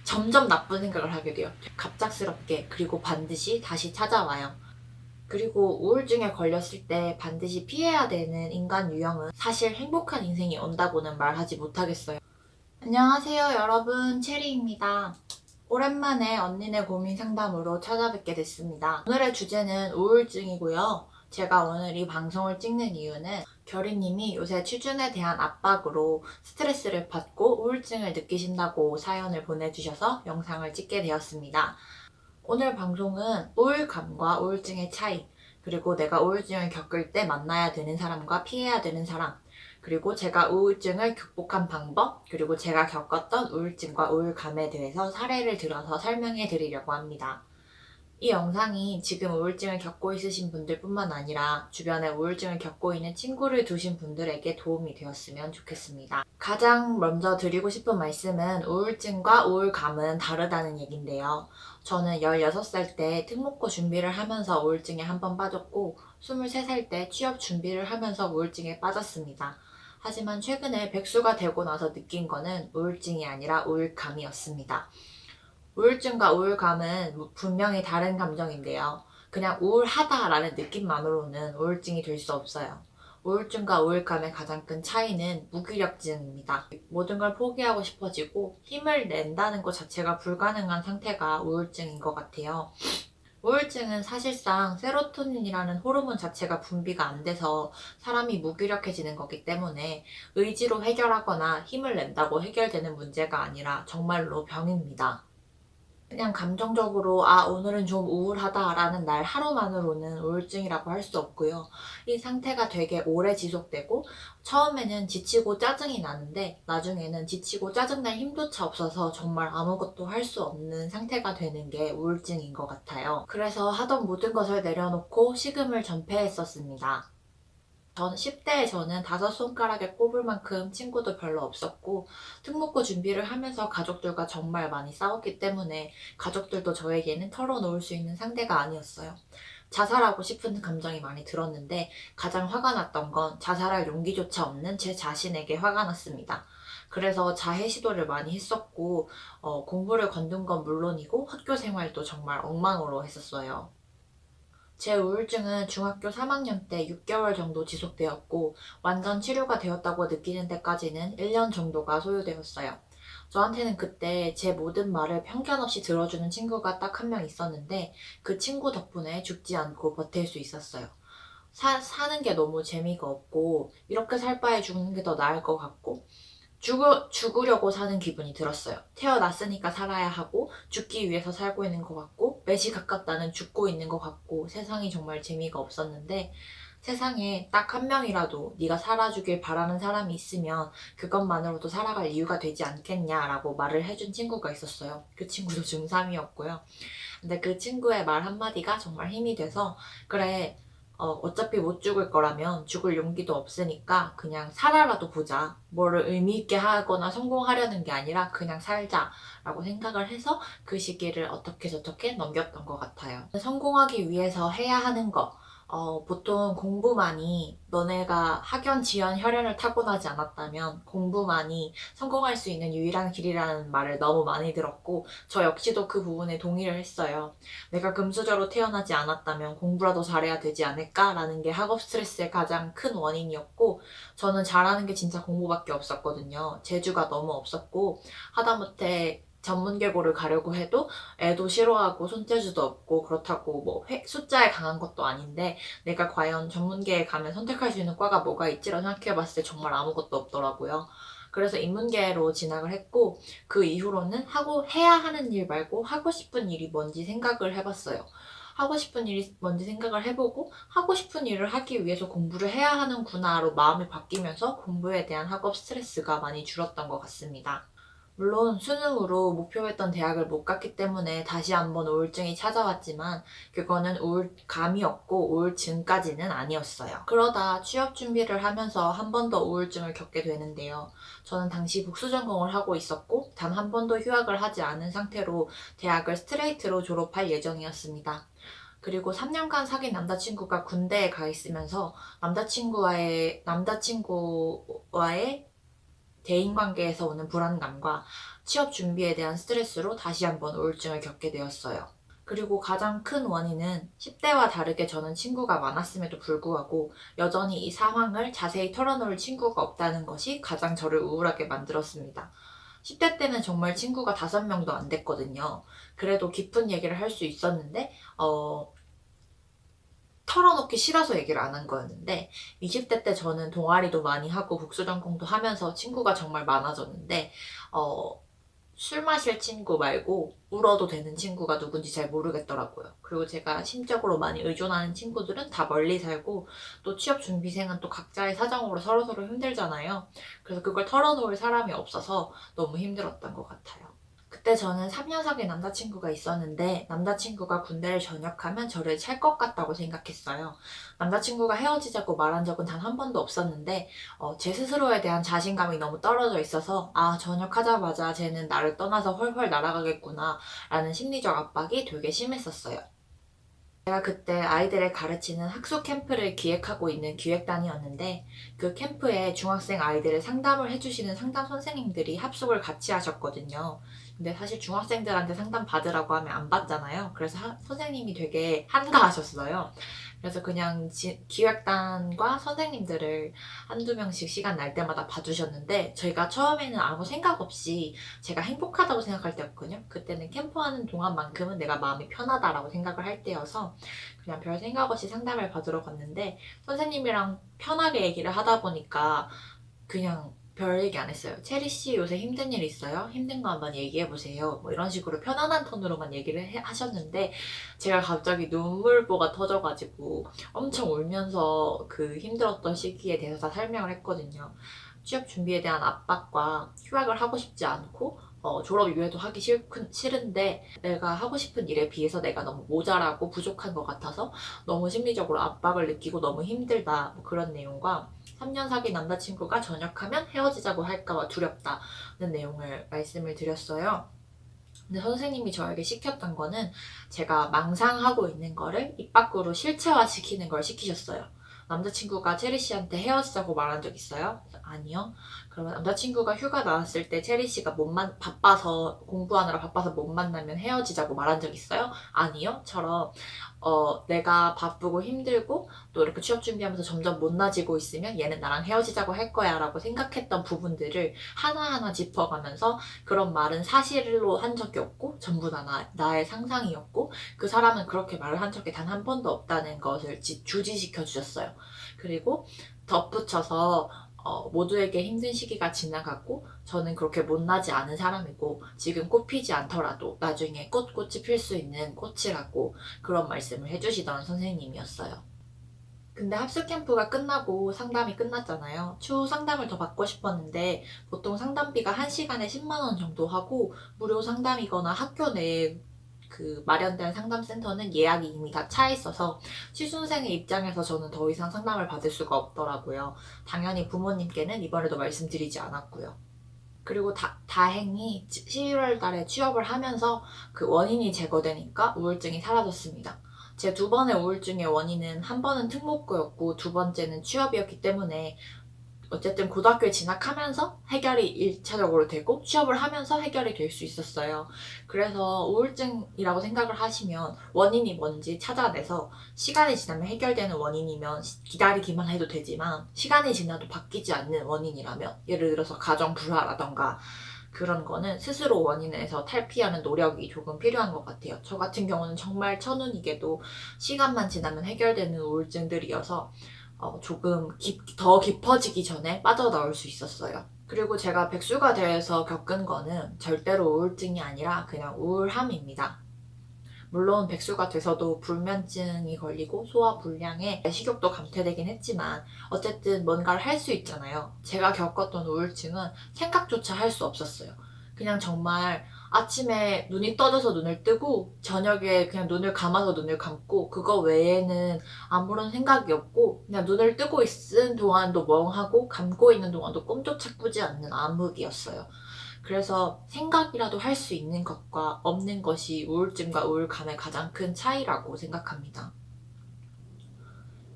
점점 나쁜 생각을 하게 돼요. 갑작스럽게, 그리고 반드시 다시 찾아와요. 그리고 우울증에 걸렸을 때 반드시 피해야 되는 인간 유형은 사실 행복한 인생이 온다고는 말하지 못하겠어요. 안녕하세요 여러분, 체리입니다. 오랜만에 언니네 고민 상담으로 찾아뵙게 됐습니다. 오늘의 주제는 우울증이고요. 제가 오늘 이 방송을 찍는 이유는 결이님이 요새 취준에 대한 압박으로 스트레스를 받고 우울증을 느끼신다고 사연을 보내주셔서 영상을 찍게 되었습니다. 오늘 방송은 우울감과 우울증의 차이, 그리고 내가 우울증을 겪을 때 만나야 되는 사람과 피해야 되는 사람, 그리고 제가 우울증을 극복한 방법, 그리고 제가 겪었던 우울증과 우울감에 대해서 사례를 들어서 설명해 드리려고 합니다. 이 영상이 지금 우울증을 겪고 있으신 분들뿐만 아니라 주변에 우울증을 겪고 있는 친구를 두신 분들에게 도움이 되었으면 좋겠습니다. 가장 먼저 드리고 싶은 말씀은 우울증과 우울감은 다르다는 얘긴데요. 저는 16살 때 특목고 준비를 하면서 우울증에 한 번 빠졌고 23살 때 취업 준비를 하면서 우울증에 빠졌습니다. 하지만 최근에 백수가 되고 나서 느낀 거는 우울증이 아니라 우울감이었습니다. 우울증과 우울감은 분명히 다른 감정인데요. 그냥 우울하다라는 느낌만으로는 우울증이 될 수 없어요. 우울증과 우울감의 가장 큰 차이는 무기력증입니다. 모든 걸 포기하고 싶어지고 힘을 낸다는 것 자체가 불가능한 상태가 우울증인 것 같아요. 우울증은 사실상 세로토닌이라는 호르몬 자체가 분비가 안 돼서 사람이 무기력해지는 거기 때문에 의지로 해결하거나 힘을 낸다고 해결되는 문제가 아니라 정말로 병입니다. 그냥 감정적으로 오늘은 좀 우울하다라는 날 하루만으로는 우울증이라고 할 수 없고요. 이 상태가 되게 오래 지속되고 처음에는 지치고 짜증이 나는데 나중에는 지치고 짜증날 힘조차 없어서 정말 아무것도 할 수 없는 상태가 되는 게 우울증인 것 같아요. 그래서 하던 모든 것을 내려놓고 식음을 전폐했었습니다. 저는 10대에 저는 5손가락에 꼽을 만큼 친구도 별로 없었고 특목고 준비를 하면서 가족들과 정말 많이 싸웠기 때문에 가족들도 저에게는 털어놓을 수 있는 상대가 아니었어요. 자살하고 싶은 감정이 많이 들었는데 가장 화가 났던 건 자살할 용기조차 없는 제 자신에게 화가 났습니다. 그래서 자해 시도를 많이 했었고 공부를 관둔 건 물론이고 학교 생활도 정말 엉망으로 했었어요. 제 우울증은 중학교 3학년 때 6개월 정도 지속되었고 완전 치료가 되었다고 느끼는 데까지는 1년 정도가 소요되었어요. 저한테는 그때 제 모든 말을 편견 없이 들어주는 친구가 딱 한 명 있었는데 그 친구 덕분에 죽지 않고 버틸 수 있었어요. 사는 게 너무 재미가 없고 이렇게 살 바에 죽는 게 더 나을 것 같고 죽으려고 사는 기분이 들었어요. 태어났으니까 살아야 하고 죽기 위해서 살고 있는 것 같고 매시 가깝다는 죽고 있는 것 같고 세상이 정말 재미가 없었는데 세상에 딱 한 명이라도 네가 살아주길 바라는 사람이 있으면 그것만으로도 살아갈 이유가 되지 않겠냐라고 말을 해준 친구가 있었어요. 그 친구도 중3이었고요. 근데 그 친구의 말 한마디가 정말 힘이 돼서 그래, 어차피 못 죽을 거라면 죽을 용기도 없으니까 그냥 살아라도 보자. 뭐를 의미 있게 하거나 성공하려는 게 아니라 그냥 살자라고 생각을 해서 그 시기를 어떻게 저렇게 넘겼던 것 같아요. 성공하기 위해서 해야 하는 거. 보통 공부만이 너네가 학연, 지연, 혈연을 타고나지 않았다면 공부만이 성공할 수 있는 유일한 길이라는 말을 너무 많이 들었고 저 역시도 그 부분에 동의를 했어요. 내가 금수저로 태어나지 않았다면 공부라도 잘해야 되지 않을까라는 게 학업 스트레스의 가장 큰 원인이었고 저는 잘하는 게 진짜 공부밖에 없었거든요. 재주가 너무 없었고 하다못해 전문계고를 가려고 해도 애도 싫어하고 손재주도 없고 그렇다고 뭐 숫자에 강한 것도 아닌데 내가 과연 전문계에 가면 선택할 수 있는 과가 뭐가 있지라고 생각해봤을 때 정말 아무것도 없더라고요. 그래서 인문계로 진학을 했고 그 이후로는 해야 하는 일 말고 하고 싶은 일이 뭔지 생각을 해봤어요. 하고 싶은 일이 뭔지 생각을 해보고 하고 싶은 일을 하기 위해서 공부를 해야 하는구나로 마음이 바뀌면서 공부에 대한 학업 스트레스가 많이 줄었던 것 같습니다. 물론 수능으로 목표했던 대학을 못 갔기 때문에 다시 한번 우울증이 찾아왔지만 그거는 우울감이었고 우울증까지는 아니었어요. 그러다 취업 준비를 하면서 한 번 더 우울증을 겪게 되는데요. 저는 당시 복수 전공을 하고 있었고 단 한 번도 휴학을 하지 않은 상태로 대학을 스트레이트로 졸업할 예정이었습니다. 그리고 3년간 사귄 남자친구가 군대에 가 있으면서 남자친구와의 대인관계에서 오는 불안감과 취업 준비에 대한 스트레스로 다시 한번 우울증을 겪게 되었어요. 그리고 가장 큰 원인은 10대와 다르게 저는 친구가 많았음에도 불구하고 여전히 이 상황을 자세히 털어놓을 친구가 없다는 것이 가장 저를 우울하게 만들었습니다. 10대 때는 정말 친구가 5명도 안 됐거든요. 그래도 깊은 얘기를 할 수 있었는데, 털어놓기 싫어서 얘기를 안 한 거였는데, 20대 때 저는 동아리도 많이 하고 국수전공도 하면서 친구가 정말 많아졌는데, 술 마실 친구 말고 울어도 되는 친구가 누군지 잘 모르겠더라고요. 그리고 제가 심적으로 많이 의존하는 친구들은 다 멀리 살고, 또 취업 준비생은 또 각자의 사정으로 서로서로 힘들잖아요. 그래서 그걸 털어놓을 사람이 없어서 너무 힘들었던 것 같아요. 그때 저는 3년 사귄 남자친구가 있었는데, 남자친구가 군대를 전역하면 저를 찰 것 같다고 생각했어요. 남자친구가 헤어지자고 말한 적은 단 한 번도 없었는데, 제 스스로에 대한 자신감이 너무 떨어져 있어서, 아, 전역하자마자 쟤는 나를 떠나서 훨훨 날아가겠구나 라는 심리적 압박이 되게 심했었어요. 제가 그때 아이들을 가르치는 학술 캠프를 기획하고 있는 기획단이었는데, 그 캠프에 중학생 아이들을 상담을 해주시는 상담 선생님들이 합숙을 같이 하셨거든요. 근데 사실 중학생들한테 상담 받으라고 하면 안 받잖아요. 그래서 선생님이 되게 한가하셨어요. 그래서 그냥 기획단과 선생님들을 한두 명씩 시간 날 때마다 봐주셨는데, 저희가 처음에는 아무 생각 없이 제가 행복하다고 생각할 때였거든요. 그때는 캠프하는 동안만큼은 내가 마음이 편하다라고 생각을 할 때여서 그냥 별 생각 없이 상담을 받으러 갔는데, 선생님이랑 편하게 얘기를 하다 보니까 그냥 별 얘기 안 했어요. 체리 씨 요새 힘든 일 있어요? 힘든 거 한번 얘기해 보세요. 뭐 이런 식으로 편안한 톤으로만 얘기를 하셨는데, 제가 갑자기 눈물보가 터져가지고 엄청 울면서 그 힘들었던 시기에 대해서 다 설명을 했거든요. 취업 준비에 대한 압박과 휴학을 하고 싶지 않고, 졸업 이후에도 하기 싫은데 내가 하고 싶은 일에 비해서 내가 너무 모자라고 부족한 것 같아서 너무 심리적으로 압박을 느끼고 너무 힘들다, 뭐 그런 내용과 3년 사귄 남자친구가 전역하면 헤어지자고 할까봐 두렵다는 내용을 말씀을 드렸어요. 근데 선생님이 저에게 시켰던 거는 제가 망상하고 있는 거를 입 밖으로 실체화시키는 걸 시키셨어요. 남자친구가 체리 씨한테 헤어지자고 말한 적 있어요? 아니요. 그러면 남자친구가 휴가 나왔을 때 체리 씨가 바빠서 공부하느라 바빠서 못 만나면 헤어지자고 말한 적 있어요? 아니요. 처럼 내가 바쁘고 힘들고 또 이렇게 취업 준비하면서 점점 못나지고 있으면 얘는 나랑 헤어지자고 할 거야 라고 생각했던 부분들을 하나하나 짚어가면서, 그런 말은 사실로 한 적이 없고 전부 다 나의 상상이었고 그 사람은 그렇게 말을 한 적이 단 한 번도 없다는 것을 주지시켜 주셨어요. 그리고 덧붙여서 모두에게 힘든 시기가 지나갔고 저는 그렇게 못나지 않은 사람이고 지금 꽃 피지 않더라도 나중에 꽃이 필 수 있는 꽃이라고 그런 말씀을 해주시던 선생님이었어요. 근데 합숙 캠프가 끝나고 상담이 끝났잖아요. 추후 상담을 더 받고 싶었는데 보통 상담비가 1시간에 10만 원 정도 하고, 무료 상담이거나 학교 내에 그 마련된 상담센터는 예약이 이미 다 차 있어서 취준생의 입장에서 저는 더 이상 상담을 받을 수가 없더라고요. 당연히 부모님께는 이번에도 말씀드리지 않았고요. 그리고 다행히 11월 달에 취업을 하면서 그 원인이 제거되니까 우울증이 사라졌습니다. 제 두 번의 우울증의 원인은 한 번은 특목고였고 두 번째는 취업이었기 때문에 어쨌든 고등학교에 진학하면서 해결이 1차적으로 되고 취업을 하면서 해결이 될 수 있었어요. 그래서 우울증이라고 생각을 하시면 원인이 뭔지 찾아내서, 시간이 지나면 해결되는 원인이면 기다리기만 해도 되지만 시간이 지나도 바뀌지 않는 원인이라면, 예를 들어서 가정 불화라던가 그런 거는 스스로 원인에서 탈피하는 노력이 조금 필요한 것 같아요. 저 같은 경우는 정말 천운이게도 시간만 지나면 해결되는 우울증들이어서 조금 더 깊어지기 전에 빠져나올 수 있었어요. 그리고 제가 백수가 되어서 겪은 거는 절대로 우울증이 아니라 그냥 우울함입니다. 물론 백수가 돼서도 불면증이 걸리고 소화불량에 식욕도 감퇴되긴 했지만 어쨌든 뭔가를 할 수 있잖아요. 제가 겪었던 우울증은 생각조차 할 수 없었어요. 그냥 정말 아침에 눈이 떠져서 눈을 뜨고 저녁에 그냥 눈을 감아서 눈을 감고 그거 외에는 아무런 생각이 없고, 그냥 눈을 뜨고 있는 동안도 멍하고 감고 있는 동안도 꿈조차 꾸지 않는 암흑이었어요. 그래서 생각이라도 할 수 있는 것과 없는 것이 우울증과 우울감의 가장 큰 차이라고 생각합니다.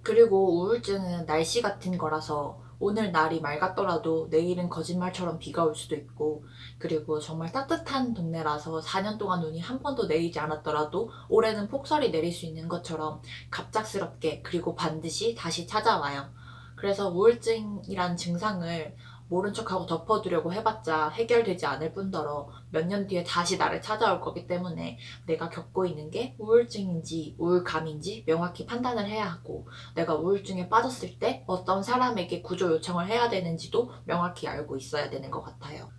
그리고 우울증은 날씨 같은 거라서 오늘 날이 맑았더라도 내일은 거짓말처럼 비가 올 수도 있고, 그리고 정말 따뜻한 동네라서 4년 동안 눈이 한 번도 내리지 않았더라도 올해는 폭설이 내릴 수 있는 것처럼 갑작스럽게 그리고 반드시 다시 찾아와요. 그래서 우울증이란 증상을 모른 척하고 덮어두려고 해봤자 해결되지 않을 뿐더러 몇 년 뒤에 다시 나를 찾아올 거기 때문에 내가 겪고 있는 게 우울증인지 우울감인지 명확히 판단을 해야 하고, 내가 우울증에 빠졌을 때 어떤 사람에게 구조 요청을 해야 되는지도 명확히 알고 있어야 되는 것 같아요.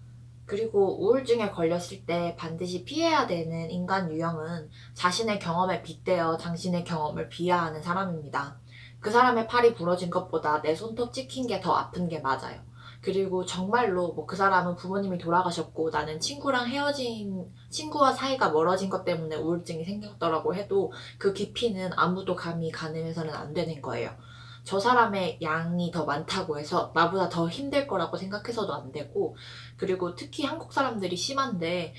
그리고 우울증에 걸렸을 때 반드시 피해야 되는 인간 유형은 자신의 경험에 빗대어 당신의 경험을 비하하는 사람입니다. 그 사람의 팔이 부러진 것보다 내 손톱 찍힌 게 더 아픈 게 맞아요. 그리고 정말로 뭐 그 사람은 부모님이 돌아가셨고 나는 친구와 사이가 멀어진 것 때문에 우울증이 생겼더라고 해도 그 깊이는 아무도 감히 가늠해서는 안 되는 거예요. 저 사람의 양이 더 많다고 해서 나보다 더 힘들 거라고 생각해서도 안 되고, 그리고 특히 한국 사람들이 심한데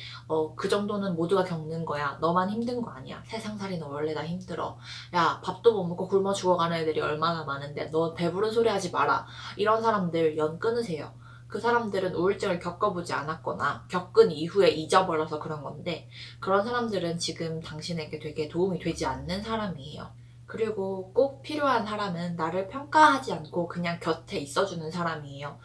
그 정도는 모두가 겪는 거야. 너만 힘든 거 아니야. 세상살이는 원래 다 힘들어. 야, 밥도 못 먹고 굶어 죽어가는 애들이 얼마나 많은데 너 배부른 소리 하지 마라. 이런 사람들 연 끊으세요. 그 사람들은 우울증을 겪어보지 않았거나 겪은 이후에 잊어버려서 그런 건데, 그런 사람들은 지금 당신에게 되게 도움이 되지 않는 사람이에요. 그리고 꼭 필요한 사람은 나를 평가하지 않고 그냥 곁에 있어주는 사람이에요.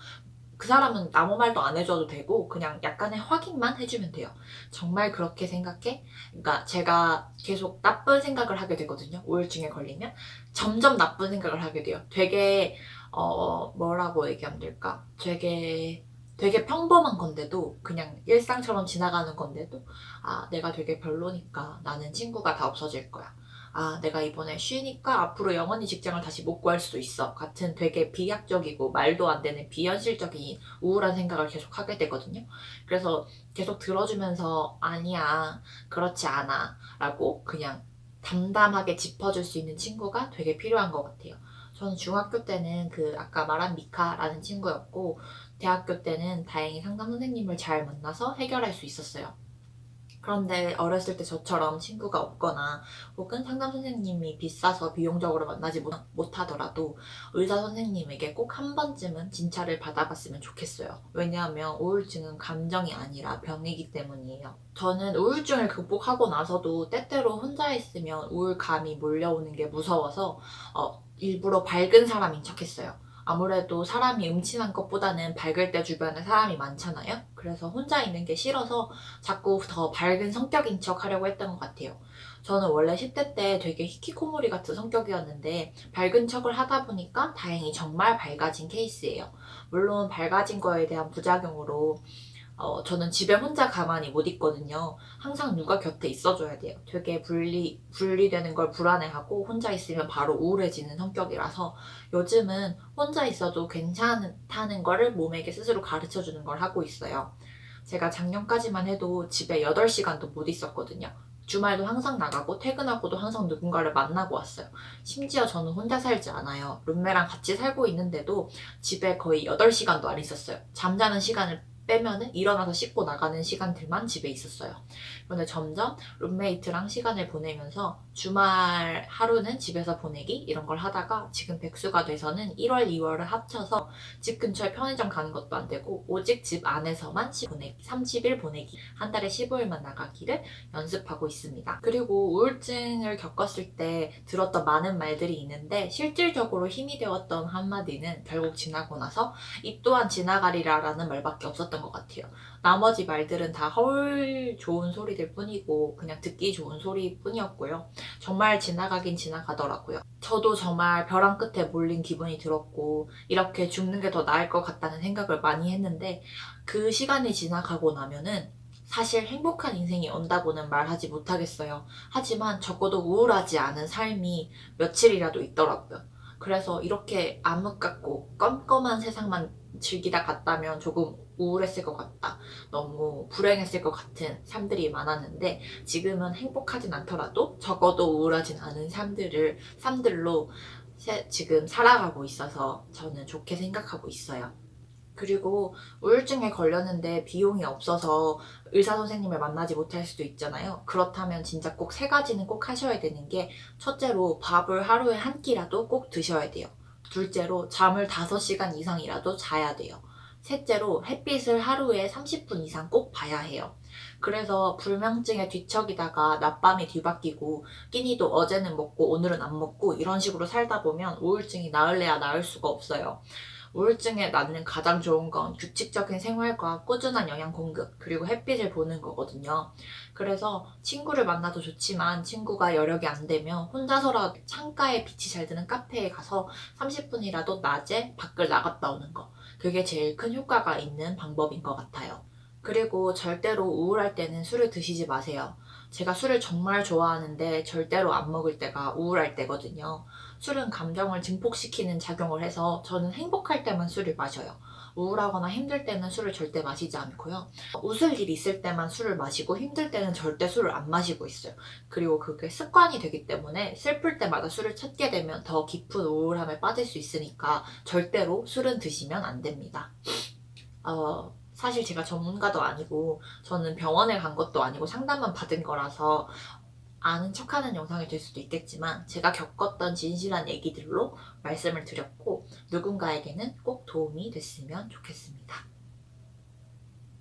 그 사람은 아무 말도 안 해줘도 되고 그냥 약간의 확인만 해주면 돼요. 정말 그렇게 생각해? 그러니까 제가 계속 나쁜 생각을 하게 되거든요. 우울증에 걸리면 점점 나쁜 생각을 하게 돼요. 되게 뭐라고 얘기하면 될까? 되게 평범한 건데도, 그냥 일상처럼 지나가는 건데도, 아, 내가 되게 별로니까 나는 친구가 다 없어질 거야. 아, 내가 이번에 쉬니까 앞으로 영원히 직장을 다시 못 구할 수도 있어. 같은 되게 비약적이고 말도 안 되는 비현실적인 우울한 생각을 계속 하게 되거든요. 그래서 계속 들어주면서 아니야, 그렇지 않아 라고 그냥 담담하게 짚어줄 수 있는 친구가 되게 필요한 것 같아요. 저는 중학교 때는 그 아까 말한 미카라는 친구였고, 대학교 때는 다행히 상담 선생님을 잘 만나서 해결할 수 있었어요. 그런데 어렸을 때 저처럼 친구가 없거나 혹은 상담 선생님이 비싸서 비용적으로 만나지 못하더라도 의사 선생님에게 꼭 한 번쯤은 진찰을 받아봤으면 좋겠어요. 왜냐하면 우울증은 감정이 아니라 병이기 때문이에요. 저는 우울증을 극복하고 나서도 때때로 혼자 있으면 우울감이 몰려오는 게 무서워서 일부러 밝은 사람인 척했어요. 아무래도 사람이 음침한 것보다는 밝을 때 주변에 사람이 많잖아요. 그래서 혼자 있는 게 싫어서 자꾸 더 밝은 성격인 척 하려고 했던 것 같아요. 저는 원래 10대 때 되게 히키코모리 같은 성격이었는데 밝은 척을 하다 보니까 다행히 정말 밝아진 케이스예요. 물론 밝아진 거에 대한 부작용으로 저는 집에 혼자 가만히 못 있거든요. 항상 누가 곁에 있어줘야 돼요. 되게 분리되는 걸 불안해하고 혼자 있으면 바로 우울해지는 성격이라서 요즘은 혼자 있어도 괜찮다는 거를 몸에게 스스로 가르쳐 주는 걸 하고 있어요. 제가 작년까지만 해도 집에 8시간도 못 있었거든요. 주말도 항상 나가고 퇴근하고도 항상 누군가를 만나고 왔어요. 심지어 저는 혼자 살지 않아요. 룸메랑 같이 살고 있는데도 집에 거의 8시간도 안 있었어요. 잠자는 시간을 빼면은 일어나서 씻고 나가는 시간들만 집에 있었어요. 그런데 점점 룸메이트랑 시간을 보내면서 주말 하루는 집에서 보내기 이런 걸 하다가 지금 백수가 돼서는 1월, 2월을 합쳐서 집 근처에 편의점 가는 것도 안 되고 오직 집 안에서만 30일 보내기, 한 달에 15일만 나가기를 연습하고 있습니다. 그리고 우울증을 겪었을 때 들었던 많은 말들이 있는데 실질적으로 힘이 되었던 한마디는 결국 지나고 나서 이 또한 지나가리라라는 말밖에 없었던 것 같아요. 나머지 말들은 다 헐 좋은 소리들 뿐이고 그냥 듣기 좋은 소리 뿐이었고요. 정말 지나가긴 지나가더라고요. 저도 정말 벼랑 끝에 몰린 기분이 들었고 이렇게 죽는 게 더 나을 것 같다는 생각을 많이 했는데, 그 시간이 지나가고 나면은 사실 행복한 인생이 온다고는 말하지 못하겠어요. 하지만 적어도 우울하지 않은 삶이 며칠이라도 있더라고요. 그래서 이렇게 암흑 같고 껌껌한 세상만 즐기다 갔다면 조금 우울했을 것 같다. 너무 불행했을 것 같은 삶들이 많았는데 지금은 행복하진 않더라도 적어도 우울하진 않은 삶들로 지금 살아가고 있어서 저는 좋게 생각하고 있어요. 그리고 우울증에 걸렸는데 비용이 없어서 의사 선생님을 만나지 못할 수도 있잖아요. 그렇다면 진짜 꼭 3가지는 꼭 하셔야 되는 게, 첫째로 밥을 하루에 한 끼라도 꼭 드셔야 돼요. 둘째로 잠을 5시간 이상이라도 자야 돼요. 셋째로 햇빛을 하루에 30분 이상 꼭 봐야 해요. 그래서 불면증에 뒤척이다가 낮밤이 뒤바뀌고 끼니도 어제는 먹고 오늘은 안 먹고 이런 식으로 살다 보면 우울증이 나을래야 나을 수가 없어요. 우울증에 낫는 가장 좋은 건 규칙적인 생활과 꾸준한 영양 공급, 그리고 햇빛을 보는 거거든요. 그래서 친구를 만나도 좋지만 친구가 여력이 안 되면 혼자서라도 창가에 빛이 잘 드는 카페에 가서 30분이라도 낮에 밖을 나갔다 오는 거. 그게 제일 큰 효과가 있는 방법인 것 같아요. 그리고 절대로 우울할 때는 술을 드시지 마세요. 제가 술을 정말 좋아하는데 절대로 안 먹을 때가 우울할 때거든요. 술은 감정을 증폭시키는 작용을 해서 저는 행복할 때만 술을 마셔요. 우울하거나 힘들 때는 술을 절대 마시지 않고요. 웃을 일 있을 때만 술을 마시고 힘들 때는 절대 술을 안 마시고 있어요. 그리고 그게 습관이 되기 때문에 슬플 때마다 술을 찾게 되면 더 깊은 우울함에 빠질 수 있으니까 절대로 술은 드시면 안 됩니다. 사실 제가 전문가도 아니고 저는 병원에 간 것도 아니고 상담만 받은 거라서 아는 척하는 영상이 될 수도 있겠지만 제가 겪었던 진실한 얘기들로 말씀을 드렸고 누군가에게는 꼭 도움이 됐으면 좋겠습니다.